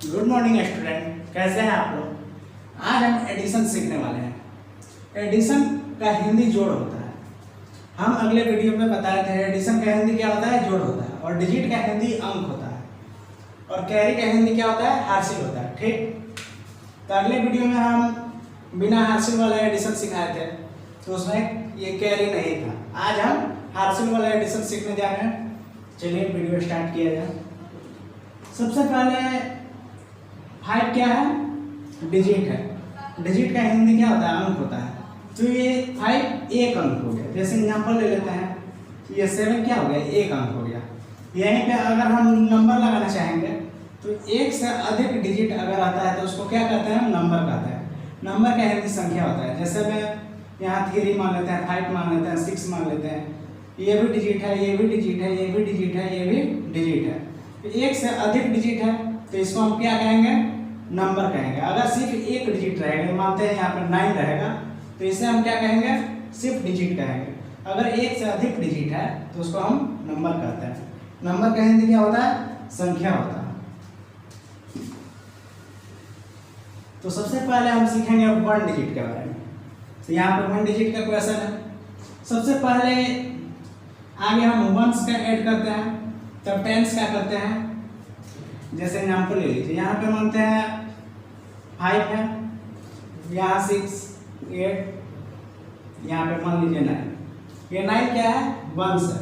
Good morning student, कैसे हैं आप लोग। आज हम एडिशन सीखने वाले हैं। एडिशन का हिंदी जोड़ होता है। हम अगले वीडियो में बताए थे एडिशन का हिंदी क्या होता है, जोड़ होता है। और डिजिट का हिंदी अंक होता है। और कैरी का हिंदी क्या होता है, हासिल होता है। ठीक, तो अगले वीडियो में हम बिना हासिल वाला एडिशन सिखाए थे, तो उसमें ये कैरी नहीं था। आज हम हासिल वाला एडिशन सीखने जा रहे हैं। चलिए वीडियो स्टार्ट किया जाए। सबसे पहले 5 क्या है, डिजिट है। डिजिट का हिंदी क्या होता है, अंक होता है। तो ये 5 एक अंक हो गया। जैसे एग्जाम्पल ले लेते हैं, ये 7 क्या हो गया, एक अंक हो गया। यहीं पे अगर हम नंबर लगाना चाहेंगे तो एक से अधिक डिजिट अगर आता है तो उसको क्या कहते हैं, हम नंबर कहते हैं। नंबर का हिंदी संख्या होता है। जैसे मैं यहाँ 3 मान लेते हैं, 5 मान लेते हैं, 6 मान लेते हैं। ये भी डिजिट है, ये भी डिजिट है, ये भी डिजिट है, ये भी डिजिट है। तो एक से अधिक डिजिट है तो इसको हम क्या कहेंगे, नंबर कहेंगे। अगर सिर्फ एक डिजिट रहेगा, मानते हैं यहाँ पर 9 रहेगा, तो इसे हम क्या कहेंगे, सिर्फ डिजिट कहेंगे। अगर एक से अधिक डिजिट है तो उसको हम नंबर कहते हैं। नंबर का हिंदी क्या होता है, संख्या होता है। तो सबसे पहले हम सीखेंगे 1 डिजिट के बारे में। तो यहाँ पर 1 डिजिट का क्वेश्चन है। सबसे पहले आगे हम वंस का ऐड करते हैं, तब टेंस का करते हैं। जैसे एग्जाम्पल ले लीजिए, यहाँ पे मानते हैं 5 है, यहाँ 6, 8, यहाँ पे मान लीजिए 9। ये 9 क्या है, वंस है।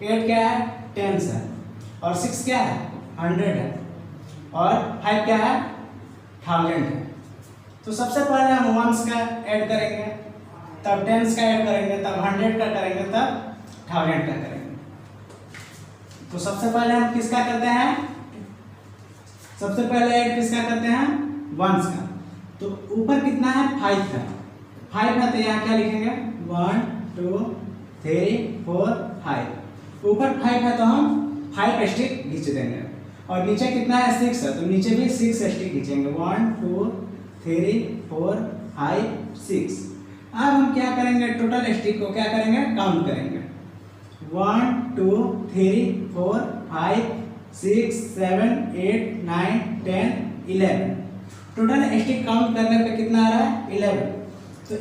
8 क्या है, टेंस है। और 6 क्या है, 100 है। और 5 क्या है, 1000 है। तो सबसे पहले हम वंस का ऐड करेंगे, तब टेंस का ऐड करेंगे, तब 100 का करेंगे, तब 1000 का करेंगे। तो सबसे पहले हम किसका करते हैं, सबसे पहले ऐड किसका करते हैं, वंस का। तो ऊपर कितना है, 5 है। 5 है तो यहाँ क्या लिखेंगे, 1 2 3 4 5। ऊपर 5 है तो हम 5 स्टिक खींच देंगे। और नीचे कितना है, 6 है, तो नीचे भी 6 स्टिक खींचेंगे। 1 2 3 4 5 6। अब हम क्या करेंगे, टोटल स्टिक को क्या करेंगे, काउंट करेंगे। 1 2 3 4 5 6 7 8 9 10 11। टोटल स्टिक काउंट करने पे कितना आ रहा है, 11। तो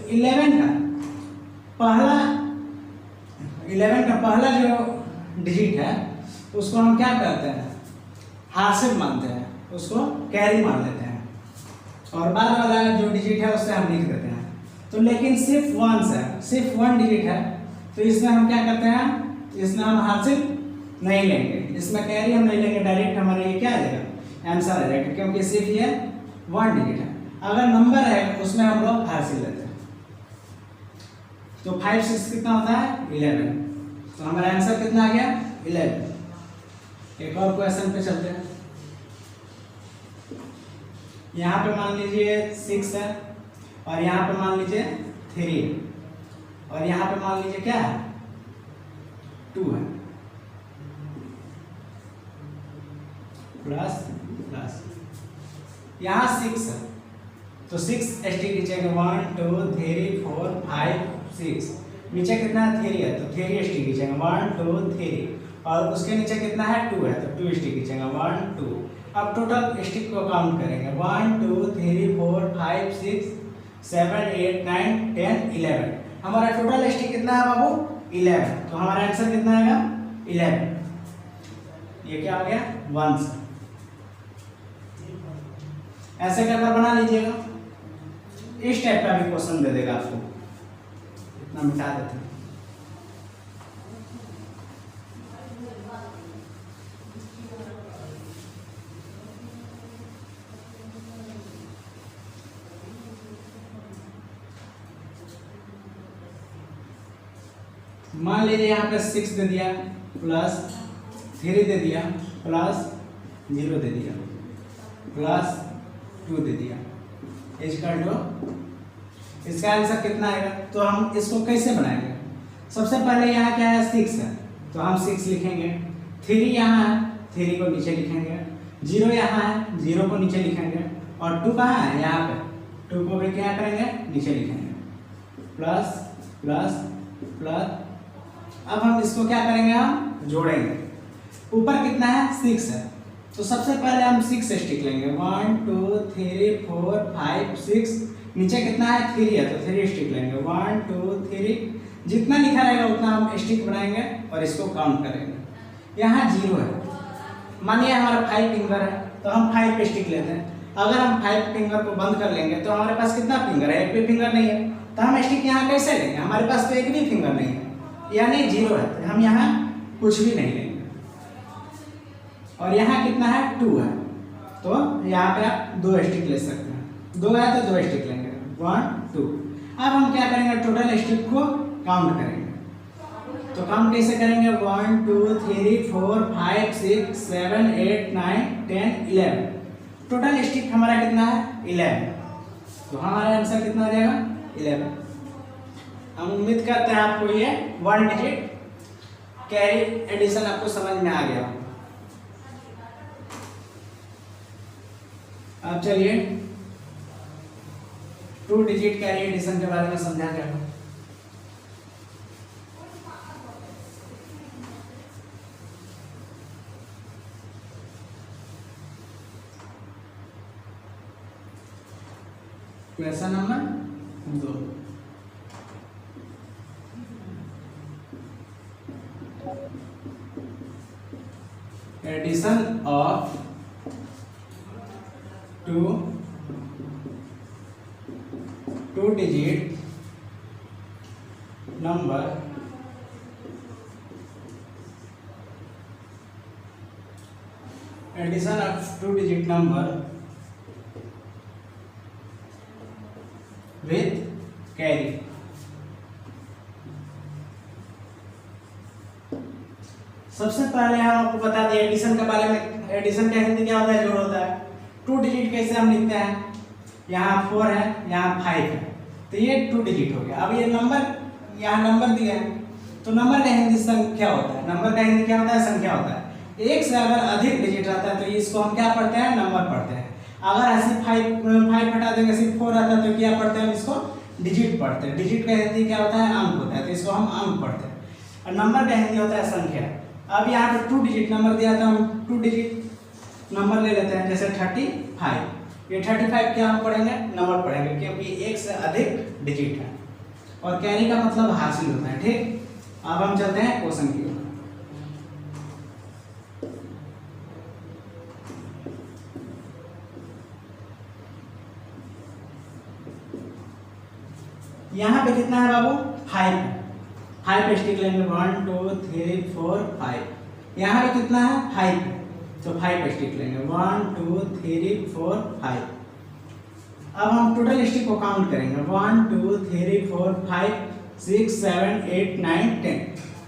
11 का पहला जो डिजिट है उसको हम क्या करते हैं, हासिल मानते हैं, उसको कैरी मान लेते हैं। और बाद वाला जो डिजिट है उससे हम लिख देते हैं। तो लेकिन सिर्फ वंस है, सिर्फ 1 डिजिट है, तो इसमें हम क्या करते हैं, इसमें हम हासिल नहीं लेंगे, इसमें कैरी हम नहीं लेंगे। डायरेक्ट हमारा ये क्या आ जाएगा, आंसर आ जाएगा, क्योंकि सिर्फ ये 1 डिजिट है। अगर नंबर है उसमें हम लोग हासिल लेते हैं। तो 5 6 कितना होता है, 11। तो हमारा आंसर कितना आ गया, 11। एक और क्वेश्चन पे चलते हैं। यहाँ पे मान लीजिए 6 है, और यहाँ पे मान लीजिए 3 है, और यहाँ पे मान लीजिए क्या है, 2 है। प्लस प्लस यहाँ 6 है, तो 6 स्टिक खींचेंगे। 1 2 3 4 5 6। नीचे कितना है, 3 है, तो 3 स्टिक खींचेंगे। 1 2 3। और उसके नीचे कितना है, 2 है, तो 2 स्टिक खींचेंगे। 1 2। अब टोटल स्टिक को काउंट करेंगे। 1 2 3 4 5 6 7 8 9 10 11। हमारा टोटल स्टिक कितना है बाबू, 11। तो हमारा आंसर कितना आएगा, 11। ये क्या हो गया, वंस। ऐसे करके बना लीजिएगा। इस टाइप का भी क्वेश्चन दे देगा आपको। इतना मिटा देते हैं। मान लीजिए यहाँ पे 6 दे दिया, प्लस 3 दे दिया, प्लस 0 दे दिया, प्लस 2 दे दिया। इसका आंसर कितना आएगा। तो हम इसको कैसे बनाएंगे, सबसे पहले यहाँ क्या है, 6 है, तो हम 6 लिखेंगे। 3 यहाँ है, 3 को नीचे लिखेंगे। 0 यहाँ है, 0 को नीचे लिखेंगे। और 2 कहाँ है, यहाँ पे, 2 को भी क्या करेंगे, नीचे लिखेंगे। Plus plus plus. अब हम इसको क्या करेंगे, हम जोड़ेंगे। ऊपर कितना है, 6 है, तो सबसे पहले हम 6 स्टिक लेंगे, 1 2 3 4 5 6, नीचे कितना है 3 है तो 3 स्टिक लेंगे, 1 2 3, जितना लिखा रहेगा उतना हम स्टिक बनाएंगे और इसको काउंट करेंगे। यहाँ 0 है, मानिए हमारा 5 फिंगर है तो हम 5 स्टिक लेते हैं। अगर हम 5 फिंगर को बंद कर लेंगे तो हमारे पास कितना फिंगर है, एक भी फिंगर नहीं है, तो हम स्टिक यहाँ कैसे लेंगे, हमारे पास तो एक भी फिंगर नहीं है, यानी 0 है, तो हम यहाँ कुछ भी नहीं लेंगे। और यहाँ कितना है 2 है, तो यहाँ पे आप 2 स्टिक ले सकते हैं, 2 है तो 2 स्टिक लेंगे, 1 2। अब हम क्या करेंगे, टोटल स्टिक को काउंट करेंगे। तो काउंट कैसे करेंगे, 1 2 3 4 5 6 7 8 9 10 11, टोटल स्टिक हमारा कितना है 11, तो हमारा आंसर कितना आ जाएगा 11। हम उम्मीद करते हैं आपको ये 1 डिजिट कैरी एडिशन आपको समझ में आ गया। अब चलिए 2 डिजिट कैरी एडिशन के बारे में समझा जाएगा। Question number 2, addition of 2 digit number addition of 2 digit number with carry. सबसे पहले हम आपको बता दें एडिशन के बारे में, एडिशन का हिंदी क्या होता है, जोड़ होता है। 2 डिजिट कैसे हम लिखते हैं, यहाँ 4 है यहाँ 5 है, तो ये 2 डिजिट हो गया। अब ये नंबर, यहाँ नंबर दिया है तो नंबर का हिंदी संख्या होता है, नंबर का हिंदी क्या होता है, संख्या होता है। एक से अगर अधिक डिजिट रहता है तो इसको हम क्या पढ़ते हैं, नंबर पढ़ते हैं। अगर ऐसे 5 हटा देंगे, सिर्फ 4 रहता है तो क्या पढ़ते हैं, इसको डिजिट पढ़ते हैं। डिजिट का हिंदी क्या होता है, अंक होता है, तो इसको हम अंक पढ़ते हैं। और नंबर का हिंदी होता है संख्या। अब यहाँ पे 2 डिजिट नंबर दिया तो हम 2 डिजिट नंबर ले लेते हैं, जैसे 35, ये 35 क्या हम पढ़ेंगे, नंबर पढ़ेंगे, क्योंकि एक से अधिक डिजिट है। और कैरी का मतलब हासिल होता है, ठीक। अब हम चलते हैं क्वेश्चन की ओर। यहाँ पे कितना है बाबू, 5 है, 5 स्टिक लेंगे, 1 2 3 4 5। यहाँ पे कितना है 5 है, तो 5 स्टिक लेंगे, 1 2 3 4 5। अब हम टोटल स्टिक को काउंट करेंगे, 1 2 3 4 5 6 7 8 9 10,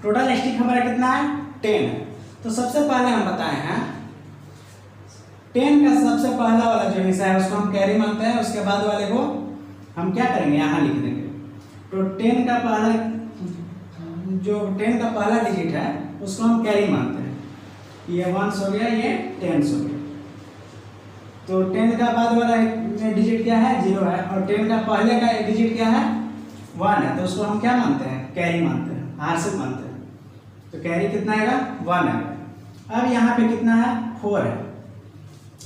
टोटल स्टिक हमारा कितना है 10 है। तो सबसे पहले हम बताए हैं 10 का सबसे पहला वाला जो हिस्सा है उसको हम कैरी मानते हैं, उसके बाद वाले को हम क्या करेंगे, यहाँ लिख देंगे। तो 10 का पहला, जो 10 का पहला डिजिट है उसको हम कैरी मानते हैं, ये 1 हो गया, ये 10 हो गया। तो 10 का बाद वाला डिजिट क्या है, 0 है, और 10 का पहले का डिजिट क्या है, 1 है, तो उसको हम क्या मानते हैं, कैरी मानते हैं, हासिल मानते हैं। तो कैरी कितना आएगा, 1 आएगा। अब यहाँ पे कितना है, 4 है,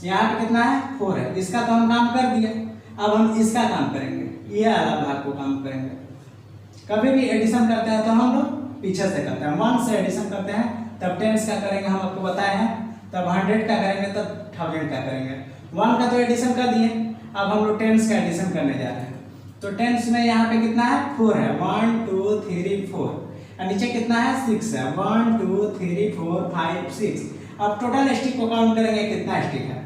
यहाँ पे कितना है 4 है, इसका तो हम काम कर दिए। अब हम इसका काम करेंगे, ये वाला भाग को काम करेंगे। कभी भी एडिशन करते हैं तो हम लोग पीछे से करते हैं, 1 से एडिशन करते हैं तब 10 का करेंगे, हम आपको बताए हैं, तब 100 का करेंगे तब 1000 का करेंगे। 1 का तो एडिशन कर दिए, अब हम लोग 10 का एडिशन करने जा रहे हैं। तो 10 में यहाँ पे कितना है, 4 है, 1 2 3 4, और नीचे कितना है 6 है, 1 2 3 4 5 6। अब टोटल स्टिक को काउंट करेंगे, कितना स्टिक है,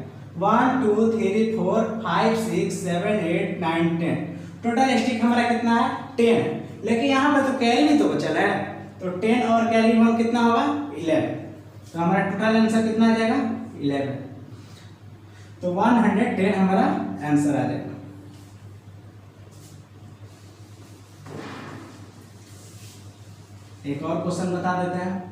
1 2 3 4 5 6 7 8 9 10, टोटल स्टिक हमारा कितना है 10 है। लेकिन यहाँ पे तो कैरी भी तो बचल है, तो 10 और कैरी 1 कितना होगा 11, तो हमारा टोटल आंसर कितना आ जाएगा 11। तो 110 हमारा आंसर आ जाएगा। एक और क्वेश्चन बता देते हैं।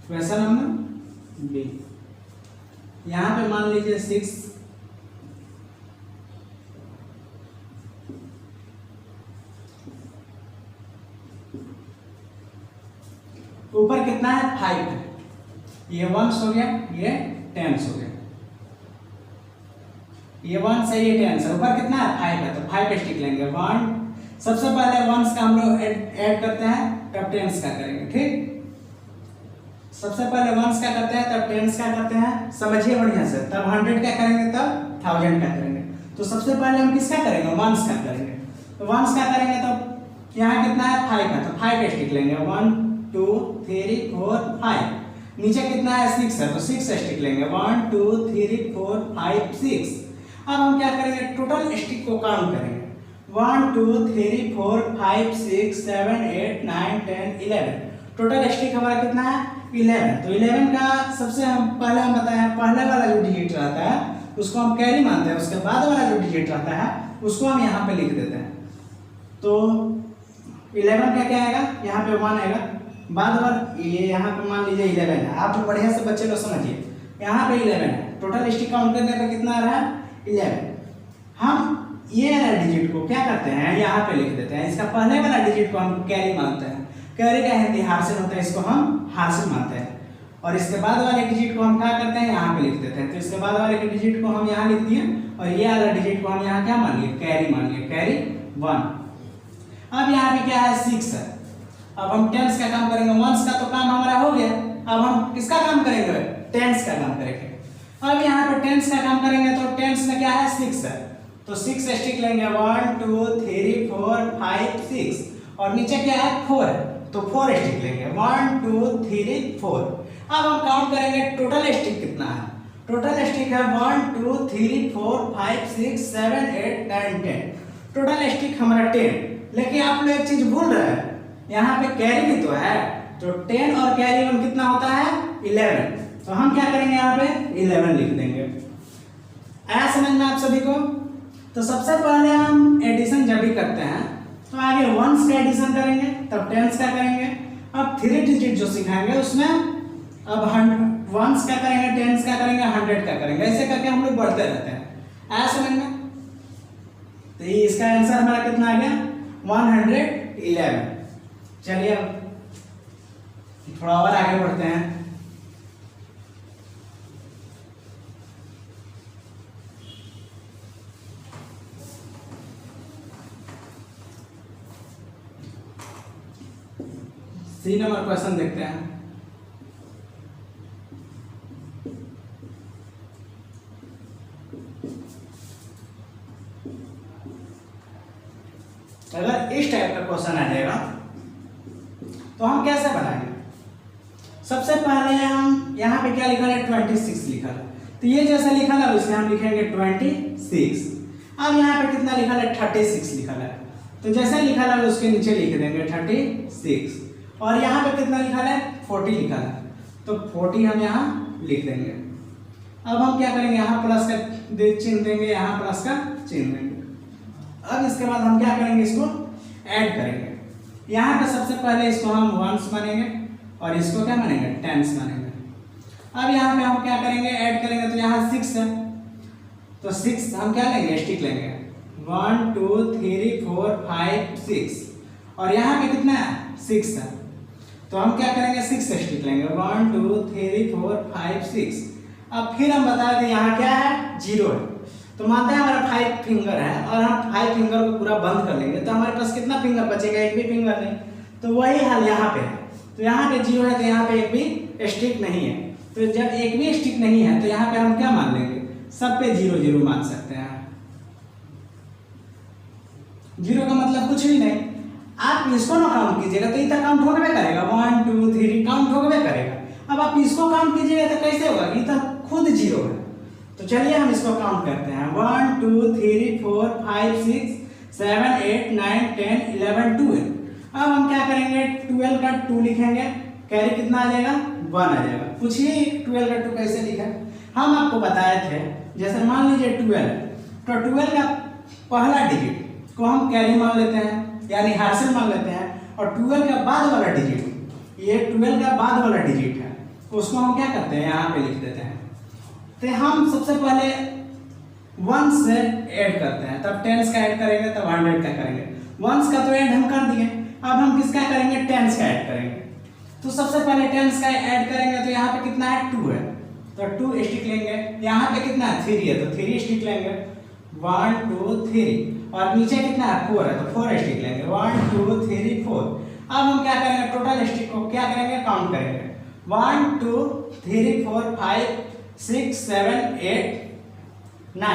क्वेश्चन नंबर बी, यहाँ पे मान लीजिए 6 ऊपर कितना है 5 है, ये 1s हो गया, ये 10s हो गया, ये 1 से ये 10 है, ऊपर कितना है 5 है, तो 5 स्टिक लेंगे। 1 सबसे पहले 1s का हम लोग ऐड करते हैं, तब 10s का करेंगे। ठीक, सबसे पहले 1s का करते हैं, तब 10s का करते हैं, समझिए बढ़िया से। तब 100 का करेंगे, तब 1000 का करेंगे। तो सबसे पहले हम किसका करेंगे, 1s का करेंगे। तो 1s का करेंगे तो यहाँ कितना है 5 है, तो 5 स्टिक लेंगे। 1 2 3 4 5, नीचे कितना है 6 है, तो 6 स्टिक लेंगे। 1 2 3 4 5 6। अब हम क्या करेंगे, टोटल स्टिक को काउंट करेंगे। 1 2 3 4 5 6 7 8 9 10 11, टोटल स्टिक हमारा कितना है 11। तो 11 का सबसे हम बताया, पहले वाला जो डिजिट रहता है उसको हम कैरी मानते हैं, उसके बाद वाला जो डिजिट रहता है उसको हम यहाँ पे लिख देते हैं। तो 11 का क्या आएगा, यहाँ पे 1 आएगा, बाद वाला ये यहाँ पे मान लीजिए 11 है। आप बढ़िया से बच्चे लोग समझिए, यहाँ पे 11 है, टोटल स्टिक काउंट करने पे कितना आ रहा है 11। हम ये डिजिट को क्या करते हैं, यहाँ पे लिख देते हैं। इसका पहले वाला डिजिट को हम कैरी मानते हैं, कैरी का हिंदी हार्सिल होता है, इसको हम हार्सिल मानते हैं। और इसके बाद वाले डिजिट को हम क्या करते हैं, यहाँ पे लिख देते हैं। तो इसके बाद वाले डिजिट को हम यहाँ लिख दिए, और ये वाला डिजिट को हम यहाँ क्या मान लिए, कैरी मान लिए, कैरी 1। अब यहाँ पे क्या है 6 है। अब हम 10s का काम करेंगे, 1s का तो काम हमारा हो गया, अब हम किसका काम करेंगे, 10s का काम करेंगे। अब यहाँ पे 10s का काम करेंगे, तो 10s में क्या है 6 है, तो 6 स्टिक लेंगे। 1 2 3 4 5 6, और नीचे क्या है 4 है, तो 4 स्टिक लेंगे। 1 2 3 4। अब हम काउंट करेंगे टोटल स्टिक कितना है, टोटल स्टिक है 1 2 3 4 5 6 7 8 9 10, टोटल स्टिक हमारा 10। लेकिन आप लोग एक चीज भूल रहे हैं, यहाँ पे कैरी भी तो है, तो 10 और कैरी 1 कितना होता है 11। तो हम क्या करेंगे, यहाँ पे 11 लिख देंगे। आया समझ में आप सभी को। तो सबसे पहले हम एडिशन जब भी करते हैं तो आगे 1s का एडिशन करेंगे, तब 10s का करेंगे। अब 3 डिजिट जो सिखाएंगे उसमें अब 1s का करेंगे, 10s का करेंगे, 100 का करेंगे, ऐसे करके हम लोग बढ़ते रहते हैं। आया समझ में। तो ये इसका आंसर हमारा कितना आ गया 111। चलिए अब थोड़ा और आगे बढ़ते हैं। सी नंबर क्वेश्चन देखते हैं। अगर इस टाइप का क्वेश्चन आ जाएगा तो हम कैसे बनाएंगे। सबसे पहले हम यहाँ पे क्या लिखा है 26 लिखा है, तो ये जैसा लिखा है उसे हम लिखेंगे 26। अब यहाँ पे कितना लिखा है 36 लिखा है, तो जैसे लिखा है उसके नीचे लिख देंगे 36। और यहाँ पे कितना लिखा है 40 लिखा है, तो 40 हम यहाँ लिख देंगे। अब हम क्या करेंगे, यहाँ प्लस का चिन्ह देंगे, यहाँ प्लस का चिन्ह देंगे। अब इसके बाद हम क्या करेंगे, इसको ऐड करेंगे। यहाँ पे सबसे पहले इसको हम 1s मानेंगे और इसको क्या मानेंगे 10s मानेंगे। अब यहाँ पे हम क्या करेंगे, ऐड करेंगे, तो यहाँ 6 है, तो 6 हम क्या लेंगे स्टिक लेंगे। 1 2 3 4 5 6, और यहाँ पे कितना है 6 है, तो हम क्या करेंगे 6 स्टिक लेंगे। 1 2 3 4 5 6। अब फिर हम बता दें यहाँ क्या है 0 है, तो मानते हैं हमारा 5 फिंगर है और हम 5 फिंगर को पूरा बंद कर लेंगे, तो हमारे पास कितना फिंगर बचेगा, एक भी फिंगर नहीं। तो वही हाल यहाँ पे है, तो यहाँ पे 0 है, तो यहाँ पे एक भी स्टिक नहीं है। तो जब एक भी स्टिक नहीं है तो यहाँ पे हम क्या मान लेंगे, सब पे 0 0 मान सकते हैं। 0 का मतलब कुछ भी नहीं। आप इसको ना काउंट कीजिएगा तो इतना काउंट होगा करेगा, 1 2 3 काउंट होगा करेगा। अब आप इसको काउंट कीजिएगा तो कैसे होगा, ये तो खुद 0 है। तो चलिए हम इसको काउंट करते हैं। 1 2 3 4 5 6 7 8 9 10 11 12। अब हम क्या करेंगे 12 का 2 लिखेंगे, कैरी कितना आ जाएगा 1 आ जाएगा। पूछिए 12 का 2 कैसे लिखा, हम आपको बताए थे। जैसे मान लीजिए 12, तो 12 का पहला डिजिट को हम कैरी मान लेते हैं, यानी हार्सिल मान लेते हैं, और 12 का बाद वाला डिजिट, ये 12 का बाद वाला डिजिट है, उसको हम क्या करते हैं यहाँ पे लिख देते हैं। तो हम सबसे पहले 1 से ऐड करते हैं, तब 10s का ऐड करेंगे, तब 100 का करेंगे। 1s का तो ऐड हम कर दिए, अब हम किसका करेंगे 10s का ऐड करेंगे। तो सबसे पहले टेंस का ऐड करेंगे तो यहाँ पे कितना है 2 है तो 2 स्टिक लेंगे। यहाँ पे कितना है 3 है तो 3 स्टिक लेंगे 1 2 3 और नीचे कितना है 4 है तो 4 स्टिक लेंगे 1 2 3 4। अब हम क्या करेंगे टोटल स्टिक को क्या करेंगे काउंट करेंगे 1 2 3 4 5 6 7 8 9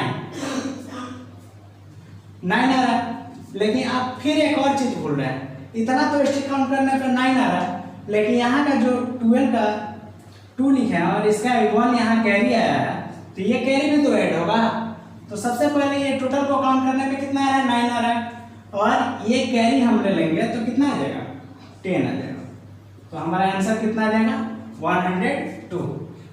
9 आ रहा है। लेकिन आप फिर एक और चीज भूल रहे हैं, इतना तो स्टिक काउंट करने पर 9 आ रहा है, लेकिन यहाँ का जो 12 का 2 लिखा है और इसका 1 यहाँ कैरी आया है तो ये कैरी भी तो ऐड होगा। तो सबसे पहले ये टोटल को काउंट करने पे कितना आ रहा है 9 आ रहा है और ये कैरी हम ले लेंगे तो कितना आ जाएगा 10 आ जाएगा। तो हमारा आंसर कितना आ जाएगा 102।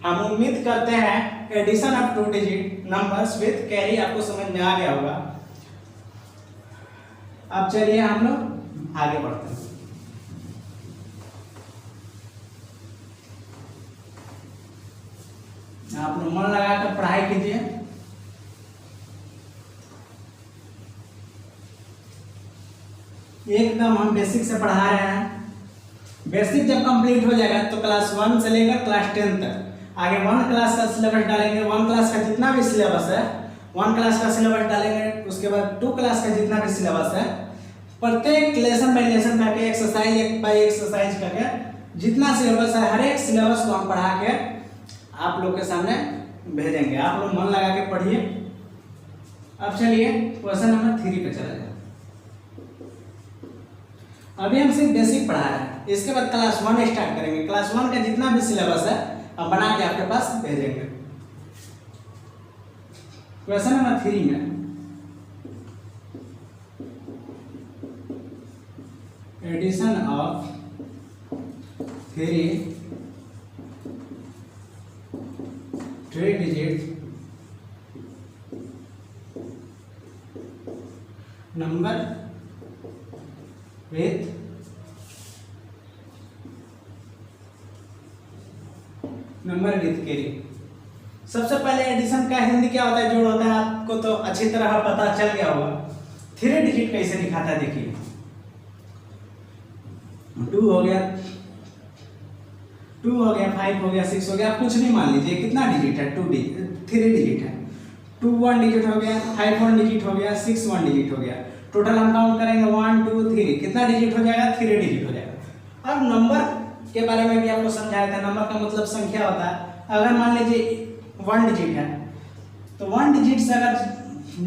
हम उम्मीद करते हैं addition of 2 digit numbers with carry आपको समझ में आ गया होगा। अब चलिए हम लोग आगे बढ़ते हैं। आप लोग मन लगाकर पढ़ाई कीजिए। एकदम हम बेसिक से पढ़ा रहे हैं। बेसिक जब कंप्लीट हो जाएगा तो क्लास 1 से लेकर क्लास 10 तक आगे 1 क्लास का सिलेबस डालेंगे। 1 क्लास का जितना भी सिलेबस है 1 क्लास का सिलेबस डालेंगे। उसके बाद 2 क्लास का जितना भी सिलेबस है प्रत्येक लेसन बाय लेसन करके एक्सरसाइज एक बाय एक्सरसाइज करके जितना सिलेबस है हर एक सिलेबस को हम पढ़ा के आप लोग के सामने भेजेंगे। आप लोग मन लगा के पढ़िए। अब चलिए क्वेश्चन नंबर 3 पे चला जाए। अभी हम सिर्फ बेसिक पढ़ा रहे हैं, इसके बाद क्लास 1 स्टार्ट करेंगे। क्लास 1 का जितना भी सिलेबस है हम बना के आपके पास भेजेंगे। क्वेश्चन नंबर 3 में addition of 3 digit number with carry. सबसे पहले एडिशन का हिंदी क्या होता है जोड़ होता है आपको तो अच्छी तरह पता चल गया होगा। 3 डिजिट कैसे दिखाता है देखिए 2 हो गया 2 हो गया 5 हो गया 6 हो गया। आप कुछ भी मान लीजिए कितना डिजिट है 3 डिजिट है। 2 1 डिजिट हो गया 5 1 डिजिट हो गया 6 1 डिजिट हो गया। टोटल हम काउंट करेंगे 1 2 3 कितना डिजिट हो जाएगा 3 डिजिट हो जाएगा। अब नंबर के बारे में भी आपको समझाया था। नंबर का मतलब संख्या होता है। अगर मान लीजिए 1 डिजिट है तो 1 डिजिट से अगर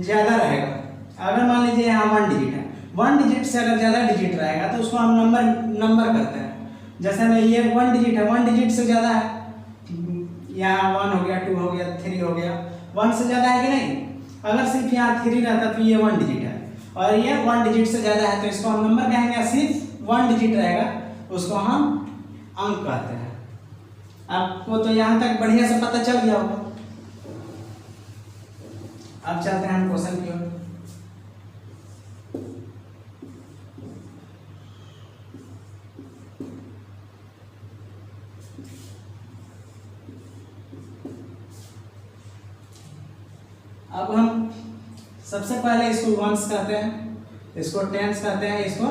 ज्यादा रहेगा, अगर मान लीजिए यहाँ 1 डिजिट है 1 डिजिट से अगर ज्यादा डिजिट रहेगा तो उसको हम नंबर करते हैं। जैसे में ये 1 डिजिट है 1 डिजिट से ज्यादा है, यहाँ 1 हो गया 2 हो गया 3 हो गया 1 से ज्यादा है कि नहीं। अगर सिर्फ यहाँ 3 रहता तो ये 1 डिजिट है और ये 1 डिजिट से ज्यादा है तो इसको हम नंबर कहेंगे। सिर्फ 1 डिजिट रहेगा उसको हम अंक कहते हैं। आपको तो यहाँ तक बढ़िया से पता चल गया होगा। अब चलते हैं हम क्वेश्चन की ओर। अब हम सबसे पहले इसको 1s कहते हैं, इसको 10s कहते हैं, इसको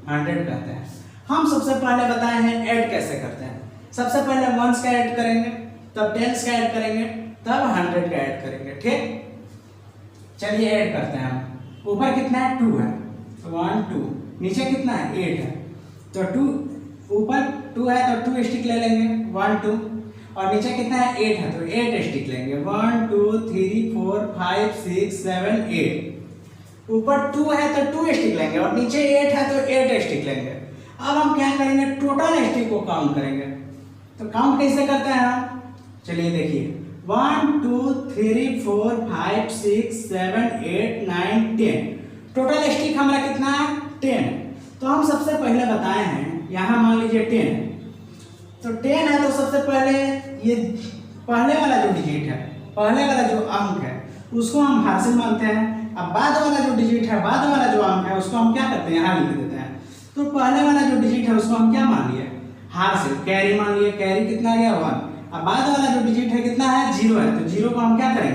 100 कहते हैं। हम सबसे पहले बताए हैं ऐड कैसे करते हैं। सबसे पहले 1s का ऐड करेंगे, तब 10s का ऐड करेंगे, तब 100 का ऐड करेंगे। ठीक, चलिए ऐड करते हैं हम। ऊपर कितना है 2 है 1 2, नीचे कितना है 8 है तो 2 ऊपर 2 है तो 2 स्टिक ले लेंगे 1 2 और नीचे कितना है 8 है तो 8 स्टिक लेंगे 1 2 3 4 5 6 7 8। ऊपर 2 है तो 2 स्टिक लेंगे और नीचे 8 है तो 8 स्टिक लेंगे। अब हम क्या करेंगे टोटल स्टिक को काउंट करेंगे। तो काउंट कैसे करते हैं हम, चलिए देखिए 1 2 3 4 5 6 7 8 9 10। टोटल स्टिक हमारा कितना है 10। तो हम सबसे पहले बताए हैं यहाँ मान लीजिए 10 है तो 10 है तो सबसे पहले ये पहले वाला जो डिजिट है, पहले वाला जो अंक है उसको हम हासिल मानते हैं। अब बाद वाला जो डिजिट है, बाद वाला जो अंक है उसको हम क्या करते हैं यहाँ लिख देते हैं। तो पहले वाला जो डिजिट है उसको हम क्या मान लिए हासिल, कैरी मान लिए। कैरी कितना गया 1। अब बाद वाला जो डिजिट है कितना है 0 है तो 0 को हम क्या करेंगे